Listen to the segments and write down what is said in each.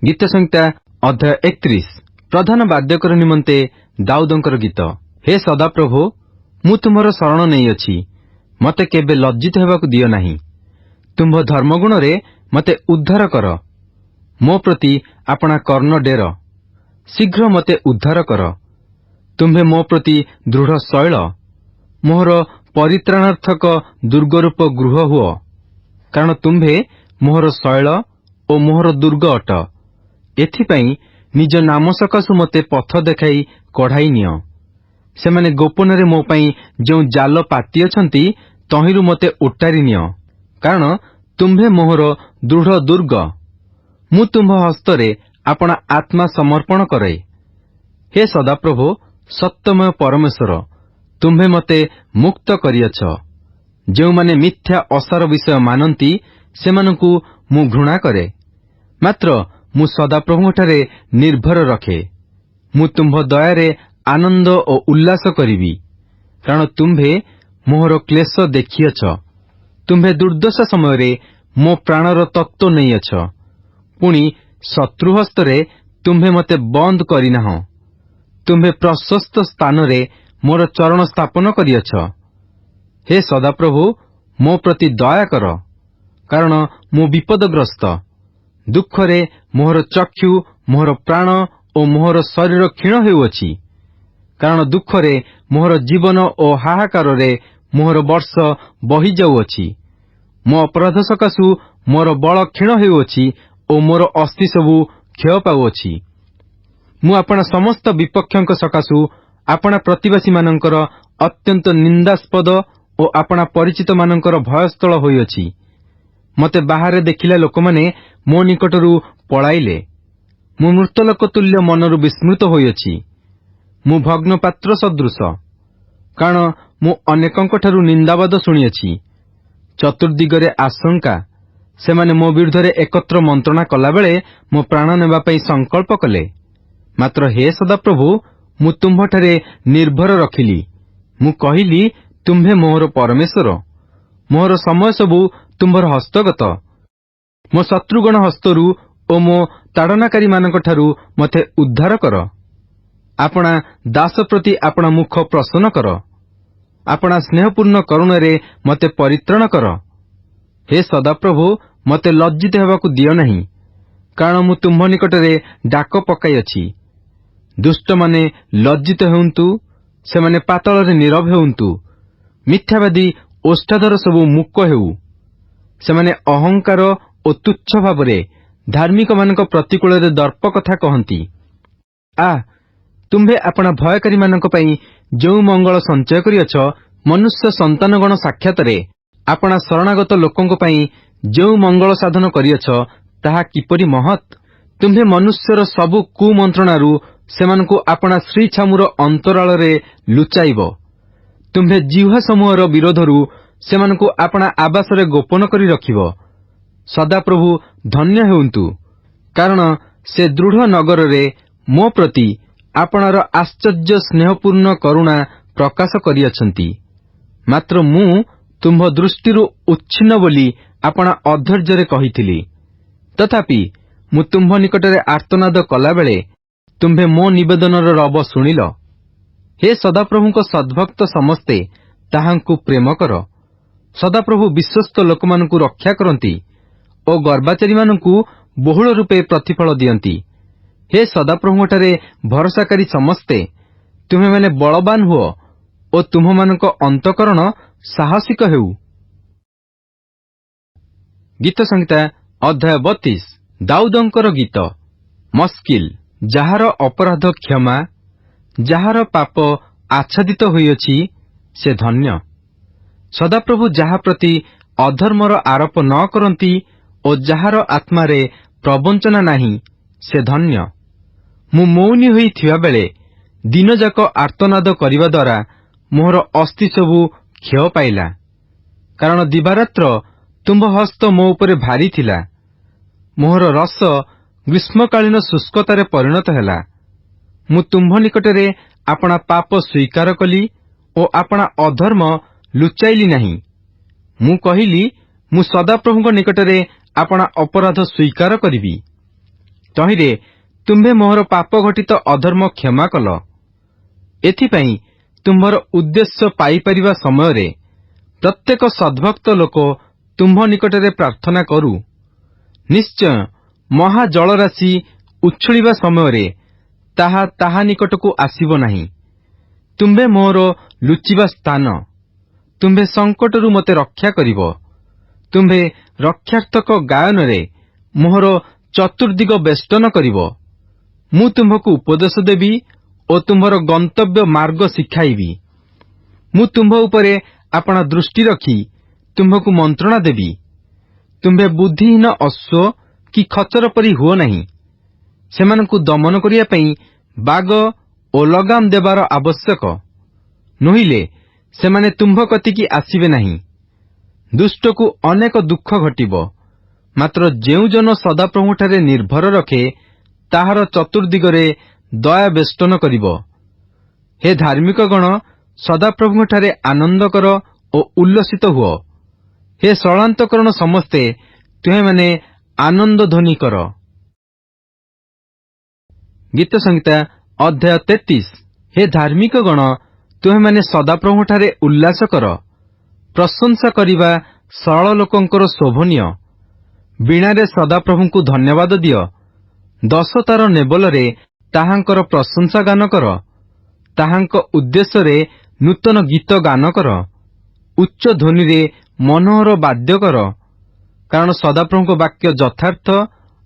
गीत संहिता अध्याय 31 प्रधान वाद्यकर निमंते दाऊदंकर गीत। हे सदाप्रभु, मु तुमर शरण नहीं अछि, मते केबे लज्जित हेबाकु दियो नाही। तुम्भ धर्मगुण रे मते उद्धार कर। मो प्रति आपणा कर्ण डेर, शीघ्र मते उद्धार कर। तुम्भे मो प्रति दृढ़ शैल, मोहर परित्राणार्थक दुर्गरूप गृह हुओ। कारण तुम्भे मोहर शैल ओ मोहर दुर्ग अट। एथिपाई निज नाम सकाशु मते पथ देखाई कढ़ाई नियो। सेमाने गोपन मो पाई जो जाल पाती अछंती तहिरु मते उट्टारी नियो। कारण तुम्भे मोहर दृढ़ दुर्ग। मु तुम्भ हस्तरे आपणा आत्मा समर्पण करे। हे सदाप्रभु, सत्यमय परमेश्वर, तुम्भे मते मुक्त करियछ। जो माने मिथ्या असार विषय मानती सेमानकु मु घृणा करे। मात्र मु सदाप्रभुठारे निर्भर रखे। मु तुम्भ दयारे आनंद ओ उल्लास करिबी। कारण तुम्भे मोहर क्लेश देखियछ। तुम्भे दुर्दशा समय मो प्राणर तत्व नैयछ। पुणी शत्रु हस्तरे तुम्भे मते बंद करिनाह। तुम्भे प्रशस्त स्थान रे मोर चरण स्थापन करियछ। हे सदाप्रभु, मो प्रति दया कर, कारण मु विपदग्रस्त। दुखरे मोहर चक्षु, मोहर प्राण ओ मोहर शरीर क्षीण हेउअछि। कारण दुखरे मोहर जीवन ओ हाहाकार रे मोहर वर्ष बही जाउअछि। मो अपराध सकाशु मोर बल क्षीण हेउअछि ओ मोर अस्थि सबु क्षय पाउअछि। मु आपणा समस्त विपक्षक सकाशु आपणा प्रतिवासी मानकर अत्यंत निंदास्पद ओ आपणा परिचित मानकर भयस्थल होइअछि। मते बाहरे देखिला लोकमाने मो निकटरू पळाइले। मु मृतलोक तुल्य मनरू विस्मृत होइअछि। मु भग्न पात्र सदृश। कारण मु अनेकंकठारू निंदावाद शुणिअछि। चतुर्दिगरे आशंका। सेमाने मो विरुद्धरे एकत्र मंत्रणा कलाबेले मो प्राण नेबा पई संकल्प कले। मात्र हे सदाप्रभु, मु तुम्भठारे निर्भर रखिली। मु कहिली, तुम्भे मोहर परमेश्वर। मोहर समय सबु तुम्भर हस्तगत। मो शत्रुगण हस्तरू ओ मो ताड़नाकारी मानकठारू मते उद्धार कर। आपणा दास प्रति आपणा मुख प्रसन्न कर। आपणा स्नेहपूर्ण करुणारे मते परित्राण कर। हे सदाप्रभु, मते लज्जित हेबाकु दियो नाही। कारण मु तुम्भ निकटरे डाक पकाई अछि। दुष्ट माने लज्जित हेउंतु, सेमाने पाताଳରେ नीरव हेउंतु। मिथ्यावादी ओष्ठाधर सबु मुक्क हेउ। सेमाने अहंकार ओ तुच्छ भावरे धार्मिक मानक प्रतिकूल दर्प कथा कहती। तुम्भे आपणा भयकारी मानक पई जो मंगल संचय करियछ, मनुष्य संतानगण साक्षातरे आपणा शरणागत लोकंक पई जो मंगल साधन करियछ, ताहा किपरि महत्। तुम्भे मनुष्यर सबु कुमंत्रणारू सेमानकु आपणा श्री छामुर अंतराଳରେ लुचाइब। तुम्भे जिह्वा समूहर विरोधरू सेमानकु आपणा आवासरे गोपन करी रखिब। सदाप्रभु धन्य हेउंतु, कारण से दृढ़ नगररे मो प्रति आपणार आश्चर्य स्नेहपूर्ण करुणा प्रकाश करियछंती। मात्र मु तुम्भ दृष्टिरू उच्छिन्न बोली आपणा अधैर्यरे कहिथिली। तथापि मु तुम्भ निकटरे आर्तनाद कलाबेले तुम्भे मो निवेदनर रब शुणिल। हे सदाप्रभुंक सद्भक्त समस्ते ताहांकु प्रेम कर। सदाप्रभु विश्वस्त लोकमानंकु रक्षा करंती ओ गर्वाचारी मानंकु बहुल रूपे प्रतिफल दियंती। हे सदाप्रभुठारे भरसाकारी समस्ते, तुम्हे माने बलवान हुओ ओ तुम्हमानंक अंतकरण साहसिक हेउ। गीत संहिता अध्याय 32 दाऊदंकर गीत। मस्किल। जाहार अपराध क्षमा, जाहार पाप आच्छादित होइअछि, से धन्य। सदाप्रभु जाहा प्रति अधर्मर आरोप न करंती ओ जाहार आत्मारे प्रवंचना नाही, से धन्य। मु मौनी होई थिबा बेले दिनजाक आर्तनाद करिबा द्वारा मोहर अस्थि सबु क्षय पाइला। कारण दिवारात्र तुम्भ हस्त मो उपरे भारी थिला। मोहर रस ग्रीष्मकालीन शुष्कतारे परिणत हेला। मु तुम्भ निकटरे आपणा पाप स्वीकार कली ओ आपणा अधर्म लुचाइली नाही। मु कहिली, मु सदाप्रभुंक निकटरे आपणा अपराध स्वीकार करिबी। ତହିଁରେ ତୁମ୍ଭେ ମୋହର ପାପ ଘଟିତ ଅଧର୍ମ କ୍ଷମା କଲ। ଏଥିପାଇଁ ତୁମ୍ଭର ଉଦ୍ଦେଶ୍ୟ ପାଇପାରିବା ସମୟରେ ପ୍ରତ୍ୟେକ ସଦ୍ଭକ୍ତ ଲୋକ ତୁମ୍ଭ ନିକଟରେ ପ୍ରାର୍ଥନା କରୁ। ନିଶ୍ଚୟ ମହାଜଳରାଶି ଉଛୁଳିବା ସମୟରେ ତାହା ତାହା ନିକଟକୁ ଆସିବ ନାହିଁ। ତୁମ୍ଭେ ମୋର ଲୁଚିବା ସ୍ଥାନ। ତୁମ୍ଭେ ସଙ୍କଟରୁ ମୋତେ ରକ୍ଷା କରିବ। ତୁମ୍ଭେ ରକ୍ଷାର୍ଥକ ଗାୟନରେ ମୋହର ଚତୁର୍ଦିଗ ବେଷ୍ଟନ କରିବ। ମୁଁ ତୁମ୍ଭକୁ ଉପଦେଶ ଦେବି ଓ ତୁମ୍ଭର ଗନ୍ତବ୍ୟ ମାର୍ଗ ଶିଖାଇବି। ମୁଁ ତୁମ୍ଭ ଉପରେ ଆପଣା ଦୃଷ୍ଟି ରଖି ତୁମ୍ଭକୁ ମନ୍ତ୍ରଣା ଦେବି। ତୁମ୍ଭେ ବୁଦ୍ଧିହୀନ ଅଶ୍ୱ କି ଖଚର ପରି ହୁଅ ନାହିଁ। ସେମାନଙ୍କୁ ଦମନ କରିବା ପାଇଁ ବାଗ ଓ ଲଗାମ ଦେବାର ଆବଶ୍ୟକ। ନୋହିଲେ ସେମାନେ ତୁମ୍ଭ କତିକି ଆସିବେ ନାହିଁ। ଦୁଷ୍ଟକୁ ଅନେକ ଦୁଃଖ ଘଟିବ, ମାତ୍ର ଯେଉଁ ଜନ ସଦାପ୍ରଭୁଠାରେ ନିର୍ଭର ରଖେ ତାହାର ଚତୁର୍ଦିଗରେ ଦୟା ବେଷ୍ଟନ କରିବ। ହେ ଧାର୍ମିକଗଣ, ସଦାପ୍ରଭୁଙ୍କଠାରେ ଆନନ୍ଦ କର ଓ ଉଲ୍ଲସିତ ହୁଅ। ହେ ସରଳାନ୍ତକରଣ ସମସ୍ତେ, ତୁମେମାନେ ଆନନ୍ଦ ଧ୍ୱନି କର। ଗୀତ ସଂହିତା ଅଧ୍ୟାୟ 33। ହେ ଧାର୍ମିକଗଣ, ତୁମେମାନେ ସଦାପ୍ରଭୁଙ୍କଠାରେ ଉଲ୍ଲାସ କର। ପ୍ରଶଂସା କରିବା ସରଳ ଲୋକଙ୍କର ଶୋଭନୀୟ। ବୀଣାରେ ସଦାପ୍ରଭୁଙ୍କୁ ଧନ୍ୟବାଦ ଦିଅ। ଦଶତାର ନେବଲରେ ତାହାଙ୍କର ପ୍ରଶଂସା ଗାନ କର। ତାହାଙ୍କ ଉଦ୍ଦେଶ୍ୟରେ ନୂତନ ଗୀତ ଗାନ କର। ଉଚ୍ଚ ଧ୍ୱନିରେ ମନୋହର ବାଦ୍ୟ କର। କାରଣ ସଦାପ୍ରଭୁଙ୍କ ବାକ୍ୟ ଯଥାର୍ଥ,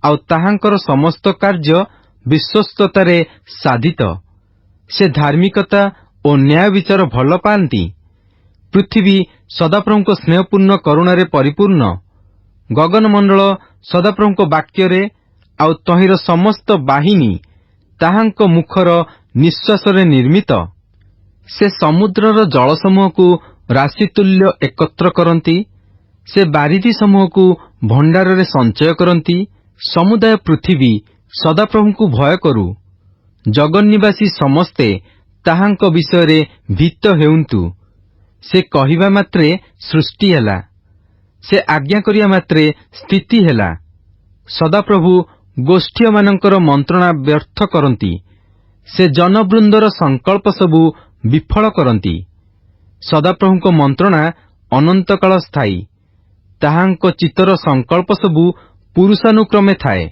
ଆଉ ତାହାଙ୍କର ସମସ୍ତ କାର୍ଯ୍ୟ ବିଶ୍ୱସ୍ତତାରେ ସାଧିତ। ସେ ଧାର୍ମିକତା ଓ ନ୍ୟାୟ ବିଚାର ଭଲ ପାଆନ୍ତି। ପୃଥିବୀ ସଦାପ୍ରଭୁଙ୍କ ସ୍ନେହପୂର୍ଣ୍ଣ କରୁଣାରେ ପରିପୂର୍ଣ୍ଣ। ଗଗନମଣ୍ଡଳ ସଦାପ୍ରଭୁଙ୍କ ବାକ୍ୟରେ, ଆଉ ତହିଁର ସମସ୍ତ ବାହିନୀ ତାହାଙ୍କ ମୁଖର ନିଶ୍ୱାସରେ ନିର୍ମିତ। ସେ ସମୁଦ୍ରର ଜଳସମୂହକୁ ରାଶିତୁଲ୍ୟ ଏକତ୍ର କରନ୍ତି। ସେ ବାରିଧି ସମୂହକୁ ଭଣ୍ଡାରରେ ସଞ୍ଚୟ କରନ୍ତି। ସମୁଦାୟ ପୃଥିବୀ ସଦାପ୍ରଭୁଙ୍କୁ ଭୟ କରୁ। ଜଗନ୍ନିବାସୀ ସମସ୍ତେ ତାହାଙ୍କ ବିଷୟରେ ଭୀତ ହେଉନ୍ତୁ। ସେ କହିବା ମାତ୍ରେ ସୃଷ୍ଟି ହେଲା। ସେ ଆଜ୍ଞା କରିବା ମାତ୍ରେ ସ୍ଥିତି ହେଲା। ସଦାପ୍ରଭୁ ଗୋଷ୍ଠୀୟମାନଙ୍କର ମନ୍ତ୍ରଣା ବ୍ୟର୍ଥ କରନ୍ତି। ସେ ଜନବୃନ୍ଦର ସଂକଳ୍ପ ସବୁ ବିଫଳ କରନ୍ତି। ସଦାପ୍ରଭୁଙ୍କ ମନ୍ତ୍ରଣା ଅନନ୍ତକାଳ ସ୍ଥାୟୀ। ତାହାଙ୍କ ଚିତ୍ତର ସଂକଳ୍ପ ସବୁ ପୁରୁଷାନୁକ୍ରମେ ଥାଏ।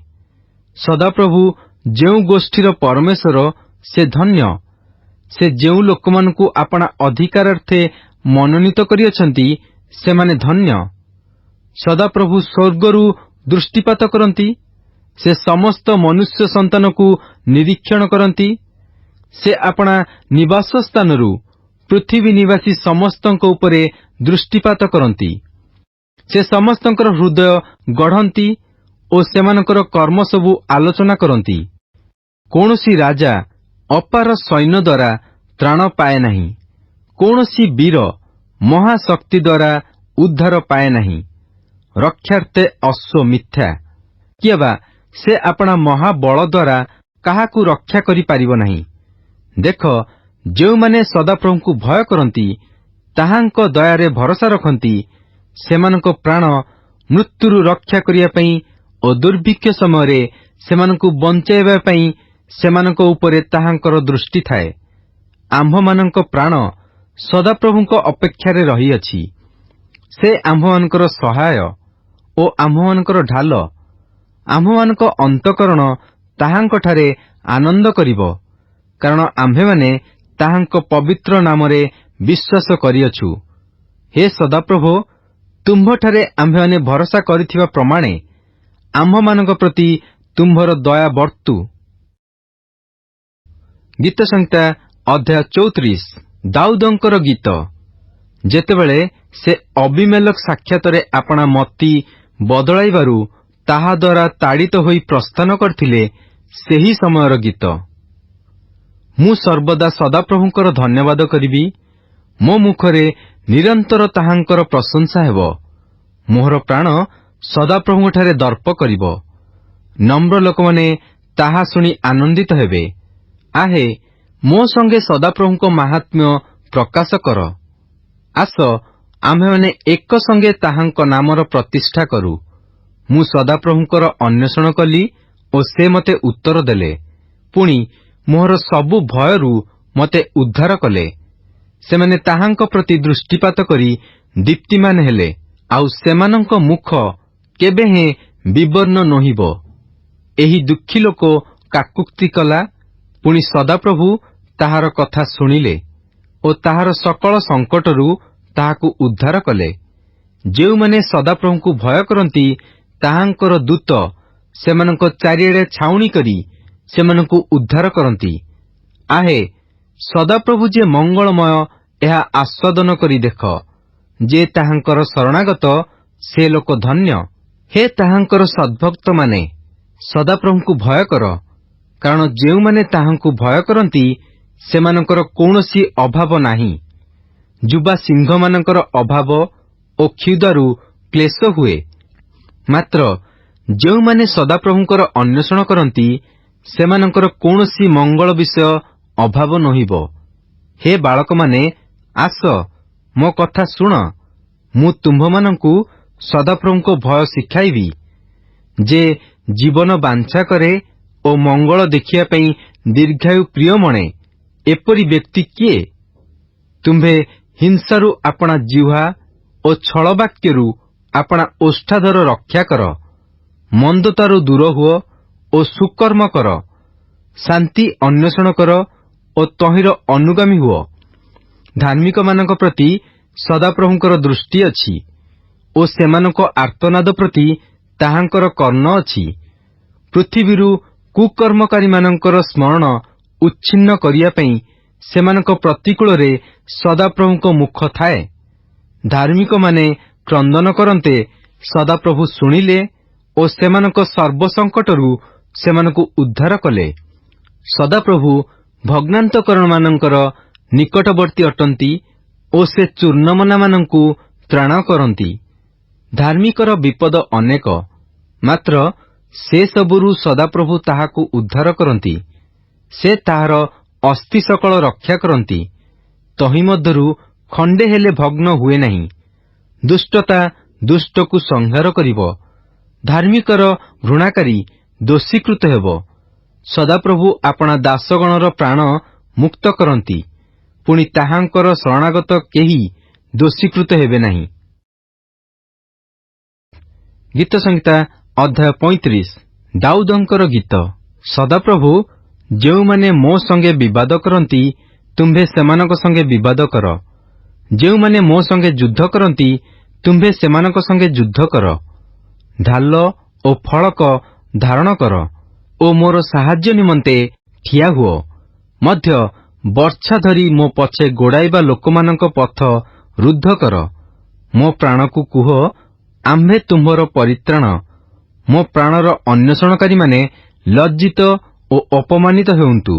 ସଦାପ୍ରଭୁ ଯେଉଁ ଗୋଷ୍ଠୀର ପରମେଶ୍ୱର, ସେ ଧନ୍ୟ। ସେ ଯେଉଁ ଲୋକମାନଙ୍କୁ ଆପଣା ଅଧିକାରାର୍ଥେ ମନୋନୀତ କରିଅଛନ୍ତି, ସେମାନେ ଧନ୍ୟ। ସଦାପ୍ରଭୁ ସ୍ୱର୍ଗରୁ ଦୃଷ୍ଟିପାତ କରନ୍ତି। ସେ ସମସ୍ତ ମନୁଷ୍ୟ ସନ୍ତାନକୁ ନିରୀକ୍ଷଣ କରନ୍ତି। ସେ ଆପଣା ନିବାସ ସ୍ଥାନରୁ ପୃଥିବୀ ନିବାସୀ ସମସ୍ତଙ୍କ ଉପରେ ଦୃଷ୍ଟିପାତ କରନ୍ତି। ସେ ସମସ୍ତଙ୍କର ହୃଦୟ ଗଢ଼ନ୍ତି ଓ ସେମାନଙ୍କର କର୍ମ ସବୁ ଆଲୋଚନା କରନ୍ତି। କୌଣସି ରାଜା ଅପାର ସୈନ୍ୟ ଦ୍ୱାରା ତ୍ରାଣ ପାଏ ନାହିଁ। କୌଣସି ବୀର ମହାଶକ୍ତି ଦ୍ୱାରା ଉଦ୍ଧାର ପାଏ ନାହିଁ। ରକ୍ଷାର୍ଥେ ଅଶ୍ୱ ମିଥ୍ୟା, କିଏ ବା ସେ ଆପଣା ମହାବଳ ଦ୍ୱାରା କାହାକୁ ରକ୍ଷା କରିପାରିବ ନାହିଁ। ଦେଖ, ଯେଉଁମାନେ ସଦାପ୍ରଭୁଙ୍କୁ ଭୟ କରନ୍ତି, ତାହାଙ୍କ ଦୟାରେ ଭରସା ରଖନ୍ତି, ସେମାନଙ୍କ ପ୍ରାଣ ମୃତ୍ୟୁରୁ ରକ୍ଷା କରିବା ପାଇଁ ଓ ଦୁର୍ଭିକ୍ଷ ସମୟରେ ସେମାନଙ୍କୁ ବଞ୍ଚାଇବା ପାଇଁ ସେମାନଙ୍କ ଉପରେ ତାହାଙ୍କର ଦୃଷ୍ଟି ଥାଏ। ଆମ୍ଭମାନଙ୍କ ପ୍ରାଣ ସଦାପ୍ରଭୁଙ୍କ ଅପେକ୍ଷାରେ ରହିଅଛି। ସେ ଆମ୍ଭମାନଙ୍କର ସହାୟ ଓ ଆମ୍ଭମାନଙ୍କର ଢାଲ। ଆମ୍ଭମାନଙ୍କ ଅନ୍ତଃକରଣ ତାହାଙ୍କଠାରେ ଆନନ୍ଦ କରିବ, କାରଣ ଆମ୍ଭେମାନେ ତାହାଙ୍କ ପବିତ୍ର ନାମରେ ବିଶ୍ୱାସ କରିଅଛୁ। ହେ ସଦାପ୍ରଭୁ, ତୁମ୍ଭଠାରେ ଆମ୍ଭେମାନେ ଭରସା କରିଥିବା ପ୍ରମାଣେ ଆମ୍ଭମାନଙ୍କ ପ୍ରତି ତୁମ୍ଭର ଦୟା ବର୍ତ୍ତୁ। ଗୀତ ସଂହିତା ଅଧ୍ୟାୟ 34। ଦାଉଦଙ୍କର ଗୀତ। ଯେତେବେଳେ ସେ ଅବିମେଲେକ ସାକ୍ଷାତରେ ଆପଣା ମତି ବଦଳାଇବାରୁ ତାହାଦ୍ୱାରା ତାଡ଼ିତ ହୋଇ ପ୍ରସ୍ଥାନ କରିଥିଲେ, ସେହି ସମୟର ଗୀତ। ମୁଁ ସର୍ବଦା ସଦାପ୍ରଭୁଙ୍କର ଧନ୍ୟବାଦ କରିବି। ମୋ ମୁଖରେ ନିରନ୍ତର ତାହାଙ୍କର ପ୍ରଶଂସା ହେବ। ମୋହର ପ୍ରାଣ ସଦାପ୍ରଭୁଙ୍କଠାରେ ଦର୍ପ କରିବ। ନମ୍ର ଲୋକମାନେ ତାହା ଶୁଣି ଆନନ୍ଦିତ ହେବେ। ଆହେ, ମୋ ସଙ୍ଗେ ସଦାପ୍ରଭୁଙ୍କ ମାହାତ୍ମ୍ୟ ପ୍ରକାଶ କର। ଆସ, ଆମ୍ଭେମାନେ ଏକ ସଙ୍ଗେ ତାହାଙ୍କ ନାମର ପ୍ରତିଷ୍ଠା କରୁ। ମୁଁ ସଦାପ୍ରଭୁଙ୍କର ଅନ୍ୱେଷଣ କଲି ଓ ସେ ମତେ ଉତ୍ତର ଦେଲେ। ପୁଣି ମୋହର ସବୁ ଭୟରୁ ମତେ ଉଦ୍ଧାର କଲେ। ସେମାନେ ତାହାଙ୍କ ପ୍ରତି ଦୃଷ୍ଟିପାତ କରି ଦୀପ୍ତିମାନ ହେଲେ, ଆଉ ସେମାନଙ୍କ ମୁଖ କେବେ ହେଁ ବିବର୍ଣ୍ଣ ନୋହିବ। ଏହି ଦୁଃଖୀ ଲୋକ କାକୁକ୍ତି କଲା, ପୁଣି ସଦାପ୍ରଭୁ ତାହାର କଥା ଶୁଣିଲେ ଓ ତାହାର ସକଳ ସଙ୍କଟରୁ ତାହାକୁ ଉଦ୍ଧାର କଲେ। ଯେଉଁମାନେ ସଦାପ୍ରଭୁଙ୍କୁ ଭୟ କରନ୍ତି, ତାହାଙ୍କର ଦୂତ ସେମାନଙ୍କ ଚାରିଆଡ଼େ ଛାଉଣି କରି ସେମାନଙ୍କୁ ଉଦ୍ଧାର କରନ୍ତି। ଆହେ, ସଦାପ୍ରଭୁ ଯେ ମଙ୍ଗଳମୟ, ଏହା ଆସ୍ୱାଦନ କରି ଦେଖ। ଯେ ତାହାଙ୍କର ଶରଣାଗତ, ସେ ଲୋକ ଧନ୍ୟ। ହେ ତାହାଙ୍କର ସଦ୍ଭକ୍ତମାନେ, ସଦାପ୍ରଭୁଙ୍କୁ ଭୟ କର, କାରଣ ଯେଉଁମାନେ ତାହାଙ୍କୁ ଭୟ କରନ୍ତି ସେମାନଙ୍କର କୌଣସି ଅଭାବ ନାହିଁ। ଯୁବା ସିଂହମାନଙ୍କର ଅଭାବ ଓ କ୍ଷୁଧାରୁ କ୍ଲେଶ ହୁଏ, ମାତ୍ର ଯେଉଁମାନେ ସଦାପ୍ରଭୁଙ୍କର ଅନ୍ୱେଷଣ କରନ୍ତି ସେମାନଙ୍କର କୌଣସି ମଙ୍ଗଳ ବିଷୟ ଅଭାବ ନୋହିବ। ହେ ବାଳକମାନେ, ଆସ, ମୋ କଥା ଶୁଣ। ମୁଁ ତୁମ୍ଭମାନଙ୍କୁ ସଦାପ୍ରଭୁଙ୍କ ଭୟ ଶିଖାଇବି। ଯେ ଜୀବନ ବାଞ୍ଛା କରେ ଓ ମଙ୍ଗଳ ଦେଖିବା ପାଇଁ ଦୀର୍ଘାୟୁ ପ୍ରିୟ ମଣେ, ଏପରି ବ୍ୟକ୍ତି କିଏ? ତୁମ୍ଭେ ହିଂସାରୁ ଆପଣା ଜିହ୍ୱା ଓ ଛଳବାକ୍ୟରୁ ଆପଣା ଓଷ୍ଠାଧର ରକ୍ଷା କର। ମନ୍ଦତାରୁ ଦୂର ହୁଅ ଓ ସୁକର୍ମ କର। ଶାନ୍ତି ଅନ୍ୱେଷଣ କର ଓ ତହିଁର ଅନୁଗାମୀ ହୁଅ। ଧାର୍ମିକମାନଙ୍କ ପ୍ରତି ସଦାପ୍ରଭୁଙ୍କର ଦୃଷ୍ଟି ଅଛି ଓ ସେମାନଙ୍କ ଆର୍ତ୍ତନାଦ ପ୍ରତି ତାହାଙ୍କର କର୍ଣ୍ଣ ଅଛି। ପୃଥିବୀରୁ କୁକର୍ମକାରୀମାନଙ୍କର ସ୍ମରଣ ଉଚ୍ଛିନ୍ନ କରିବା ପାଇଁ ସେମାନଙ୍କ ପ୍ରତିକୂଳରେ ସଦାପ୍ରଭୁଙ୍କ ମୁଖ ଥାଏ। ଧାର୍ମିକମାନେ କ୍ରନ୍ଦନ କରନ୍ତେ ସଦାପ୍ରଭୁ ଶୁଣିଲେ ଓ ସେମାନଙ୍କ ସର୍ବସଙ୍କଟରୁ ସେମାନଙ୍କୁ ଉଦ୍ଧାର କଲେ। ସଦାପ୍ରଭୁ ଭଗ୍ନାନ୍ତକରଣମାନଙ୍କର ନିକଟବର୍ତ୍ତୀ ଅଟନ୍ତି ଓ ସେ ଚୂର୍ଣ୍ଣମନାମାନଙ୍କୁ ତ୍ରାଣ କରନ୍ତି। ଧାର୍ମିକର ବିପଦ ଅନେକ, ମାତ୍ର ସେ ସବୁରୁ ସଦାପ୍ରଭୁ ତାହାକୁ ଉଦ୍ଧାର କରନ୍ତି। ସେ ତାହାର ଅସ୍ଥି ସକଳ ରକ୍ଷା କରନ୍ତି, ତହିଁ ମଧ୍ୟରୁ ଖଣ୍ଡେ ହେଲେ ଭଗ୍ନ ହୁଏ ନାହିଁ। ଦୁଷ୍ଟତା ଦୁଷ୍ଟକୁ ସଂହାର କରିବ, ଧାର୍ମିକର ଘୃଣାକାରୀ ଦୋଷୀକୃତ ହେବ। ସଦାପ୍ରଭୁ ଆପଣା ଦାସଗଣର ପ୍ରାଣ ମୁକ୍ତ କରନ୍ତି, ପୁଣି ତାହାଙ୍କର ଶରଣାଗତ କେହି ଦୋଷୀକୃତ ହେବେ ନାହିଁ। ଗୀତ ସଂହିତା ଅଧ୍ୟାୟ 35। ଦାଉଦଙ୍କର ଗୀତ। ସଦାପ୍ରଭୁ, ଯେଉଁମାନେ ମୋ ସଙ୍ଗେ ବିବାଦ କରନ୍ତି, ତୁମ୍ଭେ ସେମାନଙ୍କ ସଙ୍ଗେ ବିବାଦ କର। ଯେଉଁମାନେ ମୋ ସଙ୍ଗେ ଯୁଦ୍ଧ କରନ୍ତି, ତୁମ୍ଭେ ସେମାନଙ୍କ ସଙ୍ଗେ ଯୁଦ୍ଧ କର। ଢାଲ ଓ ଫଳକ ଧାରଣ କର ଓ ମୋର ସାହାଯ୍ୟ ନିମନ୍ତେ ଠିଆ ହୁଅ। ମଧ୍ୟ ବର୍ଚ୍ଛା ଧରି ମୋ ପଛେ ଗୋଡ଼ାଇବା ଲୋକମାନଙ୍କ ପଥ ରୁଦ୍ଧ କର। ମୋ ପ୍ରାଣକୁ କୁହ, ଆମ୍ଭେ ତୁମ୍ଭର ପରିତ୍ରାଣ। ମୋ ପ୍ରାଣର ଅନ୍ୱେଷଣକାରୀମାନେ ଲଜ୍ଜିତ ଓ ଅପମାନିତ ହେଉନ୍ତୁ।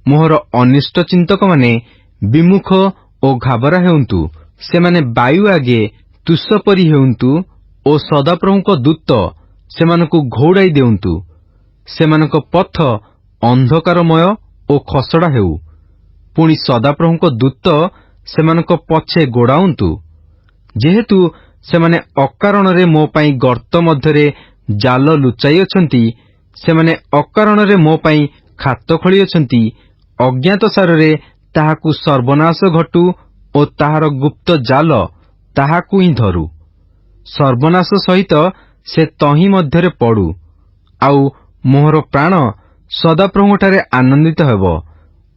ମୋହର ଅନିଷ୍ଟ ଚିନ୍ତକମାନେ ବିମୁଖ ଓ ଘାବରା ହେଉନ୍ତୁ। ସେମାନେ ବାୟୁ ଆଗେ ତୁଷ ପରି ହେଉନ୍ତୁ ଓ ସଦାପ୍ରଭୁଙ୍କ ଦୂତ ସେମାନଙ୍କୁ ଘଉଡ଼ାଇ ଦେଉନ୍ତୁ। ସେମାନଙ୍କ ପଥ ଅନ୍ଧକାରମୟ ଓ ଖସଡ଼ା ହେଉ। ପୁଣି ସଦାପ୍ରଭୁଙ୍କ ଦୂତ ସେମାନଙ୍କ ପଛେ ଗୋଡ଼ାଉନ୍ତୁ। ଯେହେତୁ ସେମାନେ ଅକାରଣରେ ମୋ ପାଇଁ ଗର୍ତ୍ତ ମଧ୍ୟରେ ଜାଲ ଲୁଚାଇଅଛନ୍ତି, ସେମାନେ ଅକାରଣରେ ମୋ ପାଇଁ ଖାତ ଖୋଳିଅଛନ୍ତି, ଅଜ୍ଞାତସାରରେ ତାହାକୁ ସର୍ବନାଶ ଘଟୁ ଓ ତାହାର ଗୁପ୍ତ ଜାଲ ତାହାକୁ ହିଁ ଧରୁ। ସର୍ବନାଶ ସହିତ ସେ ତହିଁ ମଧ୍ୟରେ ପଡ଼ୁ। ଆଉ ମୋହର ପ୍ରାଣ ସଦାପ୍ରଭୁଙ୍କଠାରେ ଆନନ୍ଦିତ ହେବ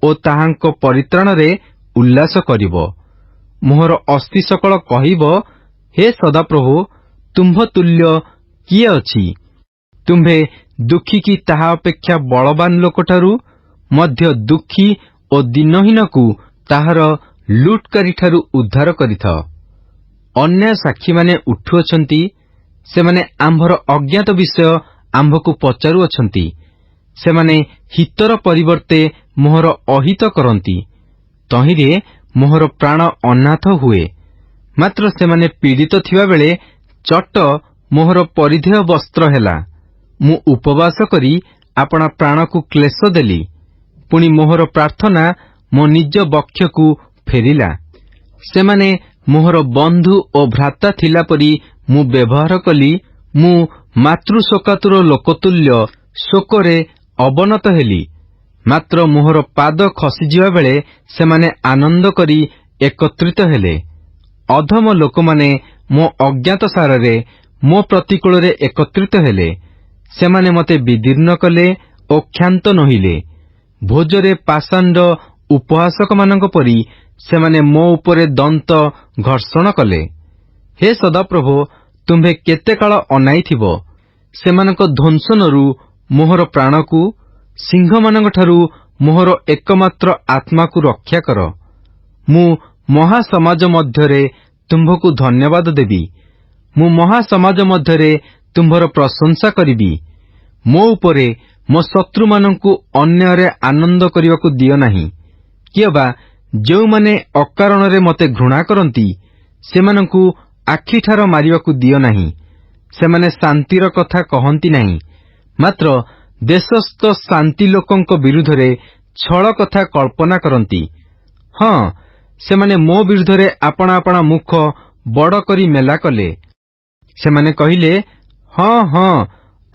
ଓ ତାହାଙ୍କ ପରିତ୍ରାଣରେ ଉଲ୍ଲାସ କରିବ। ମୋହର ଅସ୍ଥି ସକଳ କହିବ, ହେ ସଦାପ୍ରଭୁ, ତୁମ୍ଭ ତୁଲ୍ୟ କିଏ ଅଛି? ତୁମ୍ଭେ ଦୁଃଖୀ କି ତାହା ଅପେକ୍ଷା ବଳବାନ ଲୋକଠାରୁ ମଧ୍ୟ ଦୁଃଖୀ ଓ ଦିନହୀନକୁ ତାହାର ଲୁଟକାରୀଠାରୁ ଉଦ୍ଧାର କରିଥାଅ। ଅନ୍ୟାୟ ସାକ୍ଷୀମାନେ ଉଠୁଅଛନ୍ତି, ସେମାନେ ଆମ୍ଭର ଅଜ୍ଞାତ ବିଷୟ ଆମ୍ଭକୁ ପଚାରୁଅଛନ୍ତି। ସେମାନେ ହିତର ପରିବର୍ତ୍ତେ ମୋହର ଅହିତ କରନ୍ତି, ତହିଁରେ ମୋହର ପ୍ରାଣ ଅନାଥ ହୁଏ। ମାତ୍ର ସେମାନେ ପୀଡ଼ିତ ଥିବାବେଳେ ଚଟ ମୋହର ପରିଧେୟ ବସ୍ତ୍ର ହେଲା। ମୁଁ ଉପବାସ କରି ଆପଣା ପ୍ରାଣକୁ କ୍ଲେଶ ଦେଲି, ପୁଣି ମୋହର ପ୍ରାର୍ଥନା ମୋ ନିଜ ବକ୍ଷକୁ ଫେରିଲା। ସେମାନେ ମୋହର ବନ୍ଧୁ ଓ ଭ୍ରାତା ଥିଲା ପରି ମୁଁ ବ୍ୟବହାର କଲି। ମୁଁ ମାତୃଶୋକାତୁର ଲୋକତୁଲ୍ୟ ଶୋକରେ ଅବନତ ହେଲି। ମାତ୍ର ମୋହର ପାଦ ଖସିଯିବା ବେଳେ ସେମାନେ ଆନନ୍ଦ କରି ଏକତ୍ରିତ ହେଲେ। ଅଧମ ଲୋକମାନେ ମୋ ଅଜ୍ଞାତସାରରେ ମୋ ପ୍ରତିକୂଳରେ ଏକତ୍ରିତ ହେଲେ। ସେମାନେ ମୋତେ ବିଦୀର୍ଣ୍ଣ କଲେ ଓ କ୍ଷାନ୍ତ ନୋହିଲେ। ଭୋଜରେ ପାଷାଣ୍ଡ ଉପହାସକମାନଙ୍କ ପରି ସେମାନେ ମୋ ଉପରେ ଦନ୍ତ ଘର୍ଷଣ କଲେ। ହେ ସଦାପ୍ରଭୁ, ତୁମ୍ଭେ କେତେକାଳ ଅନାଇଥିବ? ସେମାନଙ୍କ ଧ୍ୱଂସନରୁ ମୋହର ପ୍ରାଣକୁ, ସିଂହମାନଙ୍କଠାରୁ ମୋହର ଏକମାତ୍ର ଆତ୍ମାକୁ ରକ୍ଷା କର। ମୁଁ ମହାସମାଜ ମଧ୍ୟରେ ତୁମ୍ଭକୁ ଧନ୍ୟବାଦ ଦେବି। ମୁଁ ମହାସମାଜ ମଧ୍ୟରେ ତୁମ୍ଭର ପ୍ରଶଂସା କରିବି। ମୋ ଉପରେ ମୋ ଶତ୍ରୁମାନଙ୍କୁ ଅନ୍ୟାୟରେ ଆନନ୍ଦ କରିବାକୁ ଦିଅ ନାହିଁ। କିଏ ବା ଯେଉଁମାନେ ଅକାରଣରେ ମୋତେ ଘୃଣା କରନ୍ତି, ସେମାନଙ୍କୁ ଆଖିଠାର ମାରିବାକୁ ଦିଅ ନାହିଁ। ସେମାନେ ଶାନ୍ତିର କଥା କହନ୍ତି ନାହିଁ, ମାତ୍ର ଦେଶସ୍ଥ ଶାନ୍ତି ଲୋକଙ୍କ ବିରୁଦ୍ଧରେ ଛଳ କଥା କଳ୍ପନା କରନ୍ତି। ହଁ, ସେମାନେ ମୋ ବିରୁଦ୍ଧରେ ଆପଣା ଆପଣା ମୁଖ ବଡ଼ କରି ମେଲା କଲେ। ସେମାନେ କହିଲେ, ହଁ ହଁ,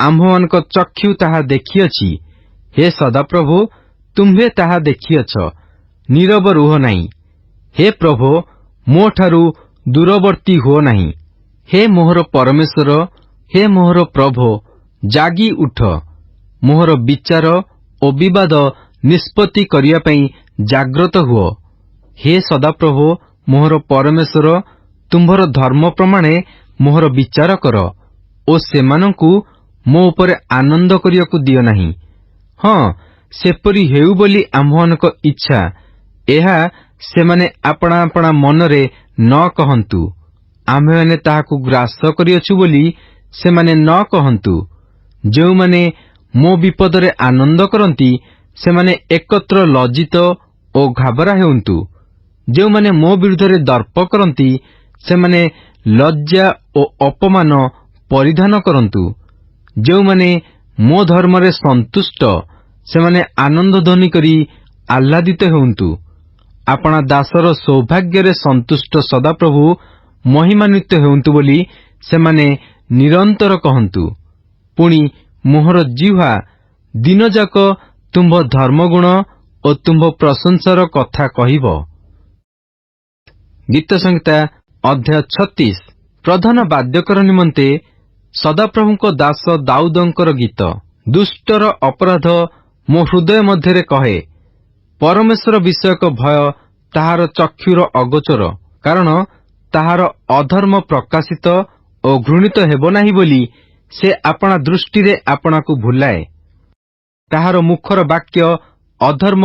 ଆମ୍ଭମାନଙ୍କ ଚକ୍ଷୁ ତାହା ଦେଖିଅଛି। ହେ ସଦାପ୍ରଭୁ, ତୁମ୍ଭେ ତାହା ଦେଖିଅଛ, ନୀରବ ରୁହ ନାହିଁ। ହେ ପ୍ରଭୁ, ମୋଠାରୁ ଦୂରବର୍ତ୍ତୀ ହୁଅ ନାହିଁ। ହେ ମୋହର ପରମେଶ୍ୱର, ହେ ମୋହର ପ୍ରଭୁ, ଜାଗି ଉଠ। ମୋହର ବିଚାର ଓ ବିବାଦ ନିଷ୍ପତ୍ତି କରିବା ପାଇଁ ଜାଗ୍ରତ ହୁଅ। ହେ ସଦାପ୍ରଭୁ, ମୋହର ପରମେଶ୍ୱର, ତୁମ୍ଭର ଧର୍ମ ପ୍ରମାଣେ ମୋହର ବିଚାର କର ଓ ସେମାନଙ୍କୁ ମୋ ଉପରେ ଆନନ୍ଦ କରିବାକୁ ଦିଅ ନାହିଁ। ହଁ, ସେପରି ହେଉ ବୋଲି ଆମ୍ଭମାନଙ୍କ ଇଚ୍ଛା। ଏହା ସେମାନେ ଆପଣା ଆପଣା ମନରେ ନ କହନ୍ତୁ। ଆମ୍ଭେମାନେ ତାହାକୁ ଗ୍ରାସ କରିଅଛୁ ବୋଲି ସେମାନେ ନ କହନ୍ତୁ। ଯେଉଁମାନେ ମୋ ବିପଦରେ ଆନନ୍ଦ କରନ୍ତି, ସେମାନେ ଏକତ୍ର ଲଜ୍ଜିତ ଓ ଘାବରା ହେଉନ୍ତୁ। ଯେଉଁମାନେ ମୋ ବିରୁଦ୍ଧରେ ଦର୍ପ କରନ୍ତି, ସେମାନେ ଲଜ୍ଜା ଓ ଅପମାନ ପରିଧାନ କରନ୍ତୁ। ଯେଉଁମାନେ ମୋ ଧର୍ମରେ ସନ୍ତୁଷ୍ଟ, ସେମାନେ ଆନନ୍ଦ ଧ୍ୱନି କରି ଆହ୍ଲାଦିତ ହେଉନ୍ତୁ। ଆପଣା ଦାସର ସୌଭାଗ୍ୟରେ ସନ୍ତୁଷ୍ଟ ସଦାପ୍ରଭୁ ମହିମାନ୍ୱିତ ହେଉନ୍ତୁ ବୋଲି ସେମାନେ ନିରନ୍ତର କହନ୍ତୁ। ପୁଣି ମୋହର ଜିହ୍ୱା ଦିନଯାକ ତୁମ୍ଭ ଧର୍ମଗୁଣ ଓ ତୁମ୍ଭ ପ୍ରଶଂସାର କଥା କହିବ। ଗୀତ ସଂହିତା ଅଧ୍ୟାୟ 36। ପ୍ରଧାନ ବାଦ୍ୟକର ନିମନ୍ତେ ସଦାପ୍ରଭୁଙ୍କ ଦାସ ଦାଉଦଙ୍କର ଗୀତ। ଦୁଷ୍ଟର ଅପରାଧ ମୋ ହୃଦୟ ମଧ୍ୟରେ କହେ, ପରମେଶ୍ୱର ବିଷୟକ ଭୟ ତାହାର ଚକ୍ଷୁର ଅଗୋଚର। କାରଣ ତାହାର ଅଧର୍ମ ପ୍ରକାଶିତ ଓ ଘୃଣିତ ହେବ ନାହିଁ ବୋଲି ସେ ଆପଣା ଦୃଷ୍ଟିରେ ଆପଣାକୁ ଭୁଲାଏ। ତାହାର ମୁଖର ବାକ୍ୟ ଅଧର୍ମ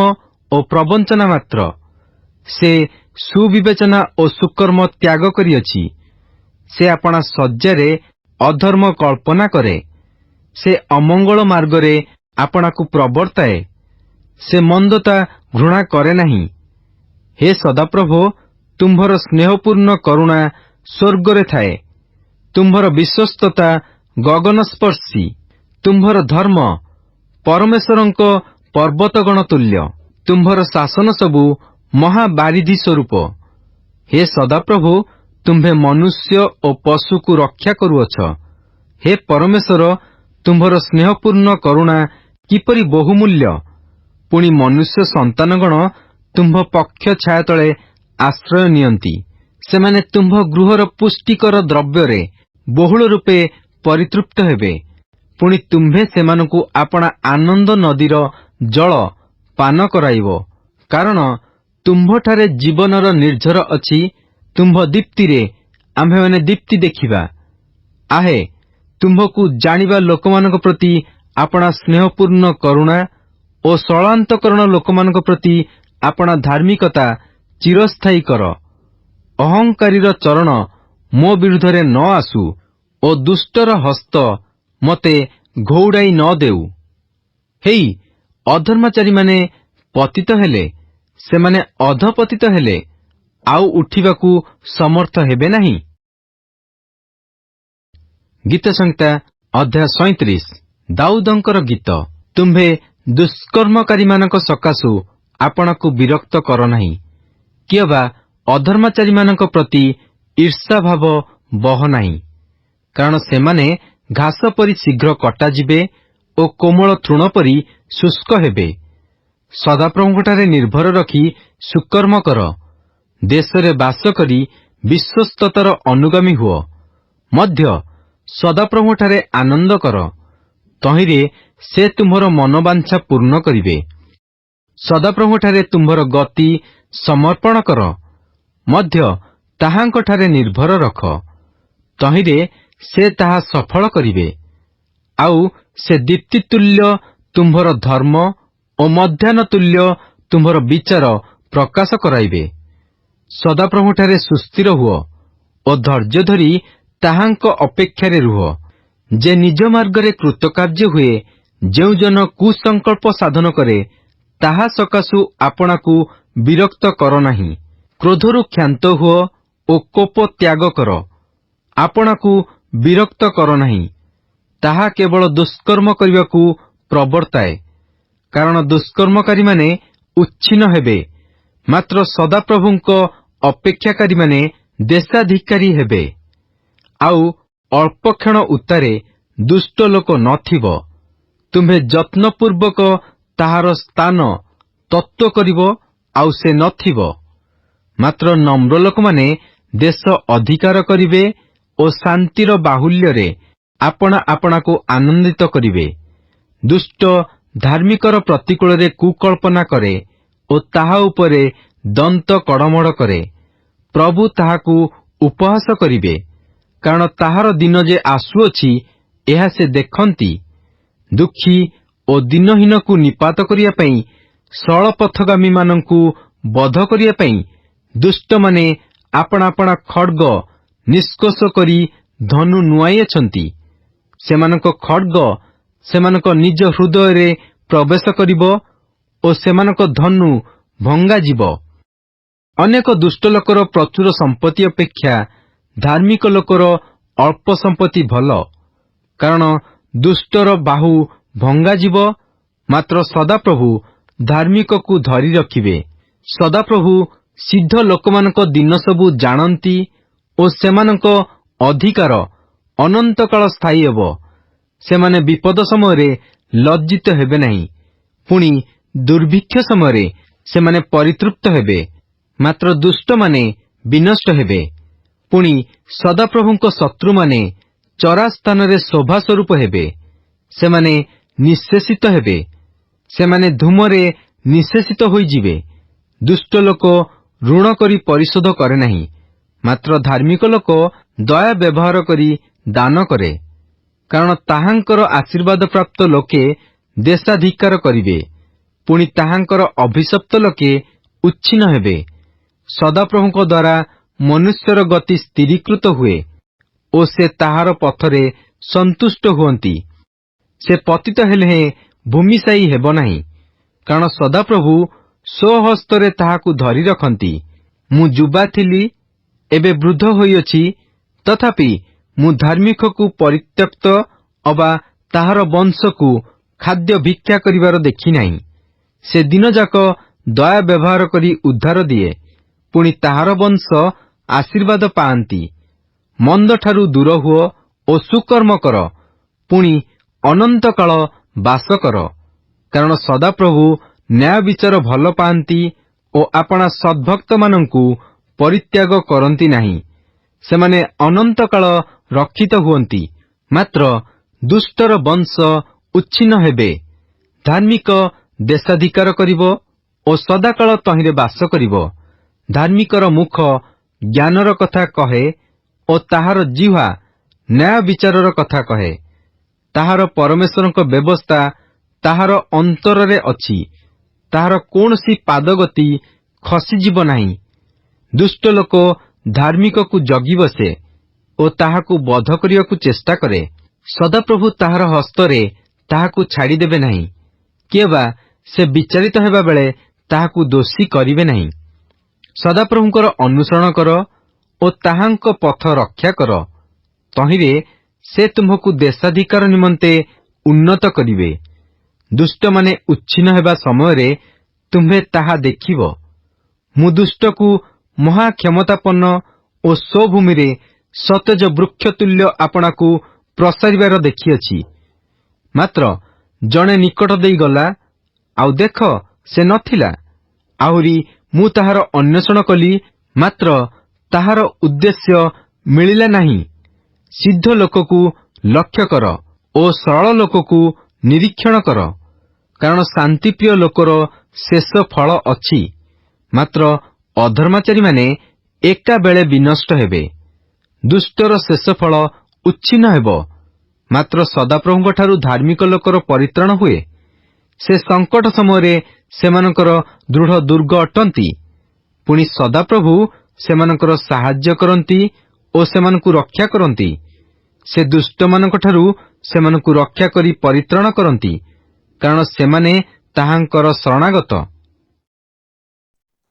ଓ ପ୍ରବଞ୍ଚନା ମାତ୍ର। ସେ ସୁବିବେଚନା ଓ ସୁକର୍ମ ତ୍ୟାଗ କରିଅଛି। ସେ ଆପଣା ଶଯ୍ୟାରେ ଅଧର୍ମ କଳ୍ପନା କରେ। ସେ ଅମଙ୍ଗଳ ମାର୍ଗରେ ଆପଣାକୁ ପ୍ରବର୍ତ୍ତାଏ। ସେ ମନ୍ଦତା ଘୃଣା କରେ ନାହିଁ। ହେ ସଦାପ୍ରଭୁ, ତୁମ୍ଭର ସ୍ନେହପୂର୍ଣ୍ଣ କରୁଣା ସ୍ୱର୍ଗରେ ଥାଏ। ତୁମ୍ଭର ବିଶ୍ୱସ୍ତତା ଗଗନସ୍ପର୍ଶୀ। ତୁମ୍ଭର ଧର୍ମ ପରମେଶ୍ୱରଙ୍କ ପର୍ବତଗଣ ତୁଲ୍ୟ। ତୁମ୍ଭର ଶାସନ ସବୁ ମହାବାରିଧି ସ୍ୱରୂପ। ହେ ସଦାପ୍ରଭୁ, ତୁମ୍ଭେ ମନୁଷ୍ୟ ଓ ପଶୁକୁ ରକ୍ଷା କରୁଅଛ। ହେ ପରମେଶ୍ୱର, ତୁମ୍ଭର ସ୍ନେହପୂର୍ଣ୍ଣ କରୁଣା କିପରି ବହୁମୂଲ୍ୟ। ପୁଣି ମନୁଷ୍ୟ ସନ୍ତାନଗଣ ତୁମ୍ଭ ପକ୍ଷ ଛାୟା ତଳେ ଆଶ୍ରୟ ନିଅନ୍ତି। ସେମାନେ ତୁମ୍ଭ ଗୃହର ପୁଷ୍ଟିକର ଦ୍ରବ୍ୟରେ ବହୁଳ ରୂପେ ପରିତୃପ୍ତ ହେବେ। ପୁଣି ତୁମ୍ଭେ ସେମାନଙ୍କୁ ଆପଣା ଆନନ୍ଦ ନଦୀର ଜଳ ପାନ କରାଇବ। କାରଣ ତୁମ୍ଭଠାରେ ଜୀବନର ନିର୍ଝର ଅଛି। ତୁମ୍ଭ ଦୀପ୍ତିରେ ଆମ୍ଭେମାନେ ଦୀପ୍ତି ଦେଖିବା। ଆହେ, ତୁମ୍ଭକୁ ଜାଣିବା ଲୋକମାନଙ୍କ ପ୍ରତି ଆପଣା ସ୍ନେହପୂର୍ଣ୍ଣ କରୁଣା ଓ ସରଳାନ୍ତକରଣ ଲୋକମାନଙ୍କ ପ୍ରତି ଆପଣା ଧାର୍ମିକତା ଚିରସ୍ଥାୟୀ କର। ଅହଙ୍କାରୀର ଚରଣ ମୋ ବିରୁଦ୍ଧରେ ନ ଆସୁ ଓ ଦୁଷ୍ଟର ହସ୍ତ ମୋତେ ଘଉଡ଼ାଇ ନ ଦେଉ। ହେଇ, ଅଧର୍ମାଚାରୀମାନେ ପତିତ ହେଲେ, ସେମାନେ ଅଧପତିତ ହେଲେ, ଆଉ ଉଠିବାକୁ ସମର୍ଥ ହେବେ ନାହିଁ। ଗୀତ ସଂହିତା ଅଧ୍ୟାୟ 37। ଦାଉଦଙ୍କର ଗୀତ। ତୁମ୍ଭେ ଦୁଷ୍କର୍ମକାରୀମାନଙ୍କ ସକାଶୁ ଆପଣାକୁ ବିରକ୍ତ କର ନାହିଁ। କିଏ ବା ଅଧର୍ମାଚାରୀମାନଙ୍କ ପ୍ରତି ଈର୍ଷାଭାବ ବହ ନାହିଁ। କାରଣ ସେମାନେ ଘାସ ପରି ଶୀଘ୍ର କଟାଯିବେ ଓ କୋମଳ ତୃଣ ପରି ଶୁଷ୍କ ହେବେ। ସଦାପ୍ରଭୁଙ୍କଠାରେ ନିର୍ଭର ରଖି ସୁକର୍ମ କର। ଦେଶରେ ବାସ କରି ବିଶ୍ୱସ୍ତତାର ଅନୁଗାମୀ ହୁଅ। ମଧ୍ୟ ସଦାପ୍ରଭୁଙ୍କଠାରେ ଆନନ୍ଦ କର। ତହିଁରେ ସେ ତୁମ୍ଭର ମନବାଞ୍ଛା ପୂର୍ଣ୍ଣ କରିବେ। ସଦାପ୍ରଭୁଙ୍କଠାରେ ତୁମ୍ଭର ଗତି ସମର୍ପଣ କର। ମଧ୍ୟ ତାହାଙ୍କଠାରେ ନିର୍ଭର ରଖ। ତହିଁରେ ସେ ତାହା ସଫଳ କରିବେ। ଆଉ ସେ ଦୀପ୍ତିତୁଲ୍ୟ ତୁମ୍ଭର ଧର୍ମ ଓ ମଧ୍ୟାହ୍ନ ତୁଲ୍ୟ ତୁମ୍ଭର ବିଚାର ପ୍ରକାଶ କରାଇବେ। ସଦାପ୍ରଭୁଠାରେ ସୁସ୍ଥିର ହୁଅ ଓ ଧୈର୍ଯ୍ୟ ଧରି ତାହାଙ୍କ ଅପେକ୍ଷାରେ ରୁହ। ଯେ ନିଜ ମାର୍ଗରେ କୃତକାର୍ଯ୍ୟ ହୁଏ, ଯେଉଁ ଜନ କୁସଂକଳ୍ପ ସାଧନ କରେ, ତାହା ସକାଶୁ ଆପଣାକୁ ବିରକ୍ତ କର ନାହିଁ। କ୍ରୋଧରୁ କ୍ଷାନ୍ତ ହୁଅ ଓ କୋପ ତ୍ୟାଗ କର। ଆପଣାକୁ ବିରକ୍ତ କର ନାହିଁ। ତାହା କେବଳ ଦୁଷ୍କର୍ମ କରିବାକୁ ପ୍ରବର୍ତ୍ତାଏ। କାରଣ ଦୁଷ୍କର୍ମକାରୀମାନେ ଉଚ୍ଛିନ୍ନ ହେବେ, ମାତ୍ର ସଦାପ୍ରଭୁଙ୍କ ଅପେକ୍ଷାକାରୀମାନେ ଦେଶାଧିକାରୀ ହେବେ। ଆଉ ଅଳ୍ପକ୍ଷଣ ଉତ୍ତାରେ ଦୁଷ୍ଟ ଲୋକ ନଥିବ। ତୁମ୍ଭେ ଯତ୍ନପୂର୍ବକ ତାହାର ସ୍ଥାନ ତତ୍ତ୍ୱ କରିବ, ଆଉ ସେ ନଥିବ। ମାତ୍ର ନମ୍ର ଲୋକମାନେ ଦେଶ ଅଧିକାର କରିବେ ଓ ଶାନ୍ତିର ବାହୁଲ୍ୟରେ ଆପଣା ଆପଣାକୁ ଆନନ୍ଦିତ କରିବେ। ଦୁଷ୍ଟ ଧାର୍ମିକର ପ୍ରତିକୂଳରେ କୁକଳ୍ପନା କରେ ଓ ତାହା ଉପରେ ଦନ୍ତ କଡ଼ମଡ଼ କରେ। ପ୍ରଭୁ ତାହାକୁ ଉପହାସ କରିବେ, କାରଣ ତାହାର ଦିନ ଯେ ଆସୁଅଛି, ଏହା ସେ ଦେଖନ୍ତି। ଦୁଃଖୀ ଓ ଦିନହୀନକୁ ନିପାତ କରିବା ପାଇଁ, ସଳପଥଗାମୀମାନଙ୍କୁ ବଧ କରିବା ପାଇଁ ଦୁଷ୍ଟମାନେ ଆପଣା ଆପଣା ଖଡ୍ଗ ନିଷ୍କୋଷ କରି ଧନୁ ନୁଆଇଅଛନ୍ତି। ସେମାନଙ୍କ ଖଡ୍ଗ ସେମାନଙ୍କ ନିଜ ହୃଦୟରେ ପ୍ରବେଶ କରିବ ଓ ସେମାନଙ୍କ ଧନୁ ଭଙ୍ଗାଯିବ। ଅନେକ ଦୁଷ୍ଟ ଲୋକର ପ୍ରଚୁର ସମ୍ପତ୍ତି ଅପେକ୍ଷା ଧାର୍ମିକ ଲୋକର ଅଳ୍ପ ସମ୍ପତ୍ତି ଭଲ। କାରଣ ଦୁଷ୍ଟର ବାହୁ ଭଙ୍ଗାଯିବ, ମାତ୍ର ସଦାପ୍ରଭୁ ଧାର୍ମିକକୁ ଧରି ରଖିବେ। ସଦାପ୍ରଭୁ ସିଦ୍ଧ ଲୋକମାନଙ୍କ ଦିନ ସବୁ ଜାଣନ୍ତି ଓ ସେମାନଙ୍କ ଅଧିକାର ଅନନ୍ତକାଳ ସ୍ଥାୟୀ ହେବ। ସେମାନେ ବିପଦ ସମୟରେ ଲଜ୍ଜିତ ହେବେ ନାହିଁ। ପୁଣି ଦୁର୍ଭିକ୍ଷ ସମୟରେ ସେମାନେ ପରିତୃପ୍ତ ହେବେ। ମାତ୍ର ଦୁଷ୍ଟମାନେ ବିନଷ୍ଟ ହେବେ। ପୁଣି ସଦାପ୍ରଭୁଙ୍କ ଶତ୍ରୁମାନେ ଚରା ସ୍ଥାନରେ ଶୋଭା ସ୍ୱରୂପ ହେବେ। ସେମାନେ ନିଃଶେଷିତ ହେବେ। ସେମାନେ ଧୂମରେ ନିଃଶେଷିତ ହୋଇଯିବେ। ଦୁଷ୍ଟ ଲୋକ ଋଣ କରି ପରିଶୋଧ କରେ ନାହିଁ, ମାତ୍ର ଧାର୍ମିକ ଲୋକ ଦୟା ବ୍ୟବହାର କରି ଦାନ କରେ। କାରଣ ତାହାଙ୍କର ଆଶୀର୍ବାଦପ୍ରାପ୍ତ ଲୋକେ ଦେଶାଧିକାର କରିବେ, ପୁଣି ତାହାଙ୍କର ଅଭିଶପ୍ତ ଲୋକେ ଉଚ୍ଛିନ୍ନ ହେବେ। ସଦାପ୍ରଭୁଙ୍କ ଦ୍ୱାରା ମନୁଷ୍ୟର ଗତି ସ୍ଥିରୀକୃତ ହୁଏ ଓ ସେ ତାହାର ପଥରେ ସନ୍ତୁଷ୍ଟ ହୁଅନ୍ତି। ସେ ପତିତ ହେଲେ ହେଁ ଭୂମିଶାୟୀ ହେବ ନାହିଁ, କାରଣ ସଦାପ୍ରଭୁ ସ୍ୱହସ୍ତରେ ତାହାକୁ ଧରି ରଖନ୍ତି। ମୁଁ ଯୁବା ଥିଲି, ଏବେ ବୃଦ୍ଧ ହୋଇଅଛି, ତଥାପି ମୁଁ ଧାର୍ମିକକୁ ପରିତ୍ୟକ୍ତ ଅବା ତାହାର ବଂଶକୁ ଖାଦ୍ୟ ଭିକ୍ଷା କରିବାର ଦେଖି ନାହିଁ। ସେ ଦିନଯାକ ଦୟା ବ୍ୟବହାର କରି ଉଦ୍ଧାର ଦିଏ, ପୁଣି ତାହାର ବଂଶ ଆଶୀର୍ବାଦ ପାଆନ୍ତି। ମନ୍ଦଠାରୁ ଦୂର ହୁଅ ଓ ସୁକର୍ମ କର, ପୁଣି ଅନନ୍ତକାଳ ବାସ କର। କାରଣ ସଦାପ୍ରଭୁ ନ୍ୟାୟ ବିଚାର ଭଲ ପାଆନ୍ତି ଓ ଆପଣା ସଦ୍ଭକ୍ତମାନଙ୍କୁ ପରିତ୍ୟାଗ କରନ୍ତି ନାହିଁ। ସେମାନେ ଅନନ୍ତକାଳ ରକ୍ଷିତ ହୁଅନ୍ତି। ମାତ୍ର ଦୁଷ୍ଟର ବଂଶ ଉଚ୍ଛିନ୍ନ ହେବେ। ଧାର୍ମିକ ଦେଶାଧିକାର କରିବ ଓ ସଦାକାଳ ତହିଁରେ ବାସ କରିବ। ଧାର୍ମିକର ମୁଖ ଜ୍ଞାନର କଥା କହେ ଓ ତାହାର ଜିହ୍ୱା ନ୍ୟାୟ ବିଚାରର କଥା କହେ। ତାହାର ପରମେଶ୍ୱରଙ୍କ ବ୍ୟବସ୍ଥା ତାହାର ଅନ୍ତରରେ ଅଛି। ତାହାର କୌଣସି ପାଦଗତି ଖସିଯିବ ନାହିଁ। ଦୁଷ୍ଟ ଲୋକ ଧାର୍ମିକକୁ ଜଗି ବସେ ଓ ତାହାକୁ ବଧ କରିବାକୁ ଚେଷ୍ଟା କରେ। ସଦାପ୍ରଭୁ ତାହାର ହସ୍ତରେ ତାହାକୁ ଛାଡ଼ିଦେବେ ନାହିଁ, କିଏ ବା ସେ ବିଚାରିତ ହେବା ବେଳେ ତାହାକୁ ଦୋଷୀ କରିବେ ନାହିଁ। ସଦାପ୍ରଭୁଙ୍କର ଅନୁସରଣ କର ଓ ତାହାଙ୍କ ପଥ ରକ୍ଷା କର। ତହିଁରେ ସେ ତୁମ୍ଭକୁ ଦେଶାଧିକାର ନିମନ୍ତେ ଉନ୍ନତ କରିବେ। ଦୁଷ୍ଟମାନେ ଉଚ୍ଛିନ୍ନ ହେବା ସମୟରେ ତୁମ୍ଭେ ତାହା ଦେଖିବ। ମୁଁ ଦୁଷ୍ଟକୁ ମହାକ୍ଷମତାପନ୍ନ ଓ ସ୍ୱଭୂମିରେ ସତେଜ ବୃକ୍ଷତୁଲ୍ୟ ଆପଣାକୁ ପ୍ରସାରିବାର ଦେଖିଅଛି। ମାତ୍ର ଜଣେ ନିକଟ ଦେଇ ଗଲା, ଆଉ ଦେଖ ସେ ନଥିଲା। ଆହୁରି ମୁଁ ତାହାର ଅନ୍ୱେଷଣ କଲି, ମାତ୍ର ତାହାର ଉଦ୍ଦେଶ୍ୟ ମିଳିଲା ନାହିଁ। ସିଦ୍ଧ ଲୋକକୁ ଲକ୍ଷ୍ୟ କର ଓ ସରଳ ଲୋକକୁ ନିରୀକ୍ଷଣ କର, କାରଣ ଶାନ୍ତିପ୍ରିୟ ଲୋକର ଶେଷ ଫଳ ଅଛି। ମାତ୍ର ଅଧର୍ମାଚାରୀମାନେ ଏକାବେଳେ ବିନଷ୍ଟ ହେବେ। ଦୁଷ୍ଟର ଶେଷ ଫଳ ଉଚ୍ଛିନ୍ନ ହେବ। ମାତ୍ର ସଦାପ୍ରଭୁଙ୍କଠାରୁ ଧାର୍ମିକ ଲୋକର ପରିତ୍ରାଣ ହୁଏ। ସେ ସଙ୍କଟ ସମୟରେ ସେମାନଙ୍କର ଦୃଢ଼ ଦୁର୍ଗ ଅଟନ୍ତି। ପୁଣି ସଦାପ୍ରଭୁ ସେମାନଙ୍କର ସାହାଯ୍ୟ କରନ୍ତି ଓ ସେମାନଙ୍କୁ ରକ୍ଷା କରନ୍ତି। ସେ ଦୁଷ୍ଟମାନଙ୍କଠାରୁ ସେମାନଙ୍କୁ ରକ୍ଷା କରି ପରିତ୍ରାଣ କରନ୍ତି, କାରଣ ସେମାନେ ତାହାଙ୍କର ଶରଣାଗତ।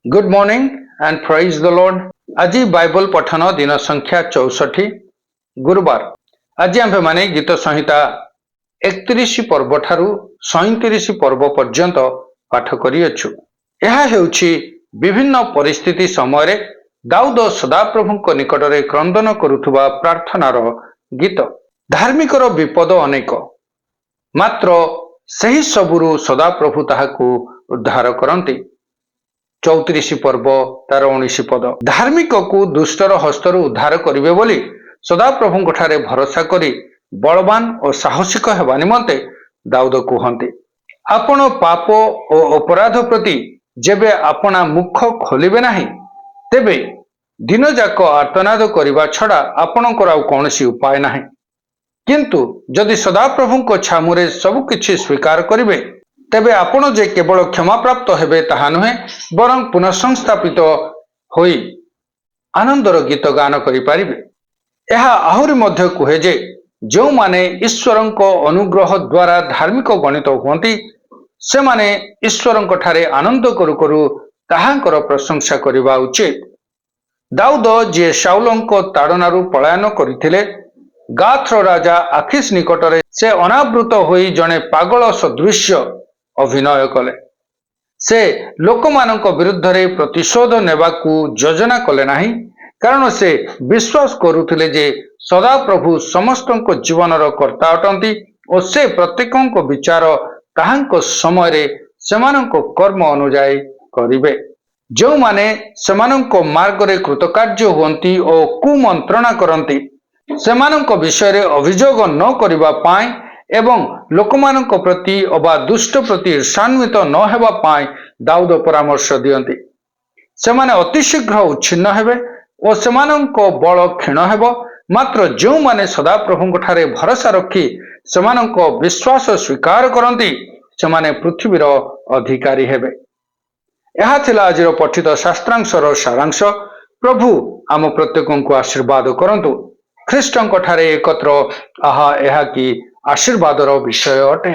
Good morning and praise the Lord. ଆଜି ବାଇବଲ ପଠନ ଦିନ ସଂଖ୍ୟା 64 ଗୁରୁବାର। ଆଜି ଆମ୍ଭେମାନେ ଗୀତ ସଂହିତା 31 ପର୍ବ ଠାରୁ 37 ପର୍ବ ପର୍ଯ୍ୟନ୍ତ ପାଠ କରିଅଛୁ। ଏହା ହେଉଛି ବିଭିନ୍ନ ପରିସ୍ଥିତି ସମୟରେ ଦାଉଦ ସଦାପ୍ରଭୁଙ୍କ ନିକଟରେ କ୍ରନ୍ଦନ କରୁଥିବା ପ୍ରାର୍ଥନାର ଗୀତ। ଧାର୍ମିକର ବିପଦ ଅନେକ, ମାତ୍ର ସେହି ସବୁରୁ ସଦାପ୍ରଭୁ ତାହାକୁ ଉଦ୍ଧାର କରନ୍ତି। 34 ପର୍ବ ତାର 19 ପଦ। ଧାର୍ମିକକୁ ଦୁଷ୍ଟର ହସ୍ତରୁ ଉଦ୍ଧାର କରିବେ ବୋଲି ସଦାପ୍ରଭୁଙ୍କଠାରେ ଭରସା କରି ବଳବାନ ଓ ସାହସିକ ହେବା ନିମନ୍ତେ ଦାଉଦ କୁହନ୍ତି। ଆପଣ ପାପ ଓ ଅପରାଧ ପ୍ରତି ଯେବେ ଆପଣା ମୁଖ ଖୋଲିବେ ନାହିଁ, ତେବେ ଦିନଯାକ ଆର୍ତ୍ତନାଦ କରିବା ଛଡ଼ା ଆପଣଙ୍କର ଆଉ କୌଣସି ଉପାୟ ନାହିଁ। କିନ୍ତୁ ଯଦି ସଦାପ୍ରଭୁଙ୍କ ଛାମୁରେ ସବୁକିଛି ସ୍ୱୀକାର କରିବେ, ତେବେ ଆପଣ ଯେ କେବଳ କ୍ଷମାପ୍ରାପ୍ତ ହେବେ ତାହା ନୁହେଁ, ବରଂ ପୁନଃସଂସ୍ଥାପିତ ହୋଇ ଆନନ୍ଦର ଗୀତ ଗାନ କରିପାରିବେ। ଏହା ଆହୁରି ମଧ୍ୟ କୁହେ ଯେ ଯେଉଁମାନେ ଈଶ୍ୱରଙ୍କ ଅନୁଗ୍ରହ ଦ୍ୱାରା ଧାର୍ମିକ ଗଣିତ ହୁଅନ୍ତି, ସେମାନେ ଈଶ୍ୱରଙ୍କଠାରେ ଆନନ୍ଦ କରୁ କରୁ ତାହାଙ୍କର ପ୍ରଶଂସା କରିବା ଉଚିତ। ଦାଉଦ ଯିଏ ସାଉଲଙ୍କ ତାଡ଼ନାରୁ ପଳାୟନ କରିଥିଲେ, ଗାଥର ରାଜା ଆଖିସ୍ ନିକଟରେ ସେ ଅନାବୃତ ହୋଇ ଜଣେ ପାଗଳ ସଦୃଶ୍ୟ ଅଭିନୟ କଲେ। ସେ ଲୋକମାନଙ୍କ ବିରୁଦ୍ଧରେ ପ୍ରତିଶୋଧ ନେବାକୁ ଯୋଜନା କଲେ ନାହିଁ, କାରଣ ସେ ବିଶ୍ୱାସ କରୁଥିଲେ ଯେ ସଦାପ୍ରଭୁ ସମସ୍ତଙ୍କ ଜୀବନର କର୍ତ୍ତା ଅଟନ୍ତି ଓ ସେ ପ୍ରତ୍ୟେକଙ୍କ ବିଚାର ତାହାଙ୍କ ସମୟରେ ସେମାନଙ୍କ କର୍ମ ଅନୁଯାୟୀ କରିବେ। ଯେଉଁମାନେ ସେମାନଙ୍କ ମାର୍ଗରେ କୃତକାର୍ଯ୍ୟ ହୁଅନ୍ତି ଓ କୁମନ୍ତ୍ରଣା କରନ୍ତି, ସେମାନଙ୍କ ବିଷୟରେ ଅଭିଯୋଗ ନ କରିବା ପାଇଁ ଏବଂ ଲୋକମାନଙ୍କ ପ୍ରତି ଅବା ଦୁଷ୍ଟ ପ୍ରତି ଈର୍ଷାନ୍ୱିତ ନ ହେବା ପାଇଁ ଦାଉଦ ପରାମର୍ଶ ଦିଅନ୍ତି। ସେମାନେ ଅତିଶୀଘ୍ର ଉଚ୍ଛିନ୍ନ ହେବେ ଓ ସେମାନଙ୍କ ବଳ କ୍ଷୀଣ ହେବ। ମାତ୍ର ଯେଉଁମାନେ ସଦାପ୍ରଭୁଙ୍କଠାରେ ଭରସା ରଖି ସେମାନଙ୍କ ବିଶ୍ୱାସ ସ୍ୱୀକାର କରନ୍ତି, ସେମାନେ ପୃଥିବୀର ଅଧିକାରୀ ହେବେ। ଏହା ଥିଲା ଆଜିର ପଠିତ ଶାସ୍ତ୍ରାଂଶର ସାରାଂଶ। ପ୍ରଭୁ ଆମ ପ୍ରତ୍ୟେକଙ୍କୁ ଆଶୀର୍ବାଦ କରନ୍ତୁ। ଖ୍ରୀଷ୍ଟଙ୍କ ଠାରେ ଏକତ୍ର ଏହା କି ଆଶୀର୍ବାଦର ବିଷୟ ଅଟେ।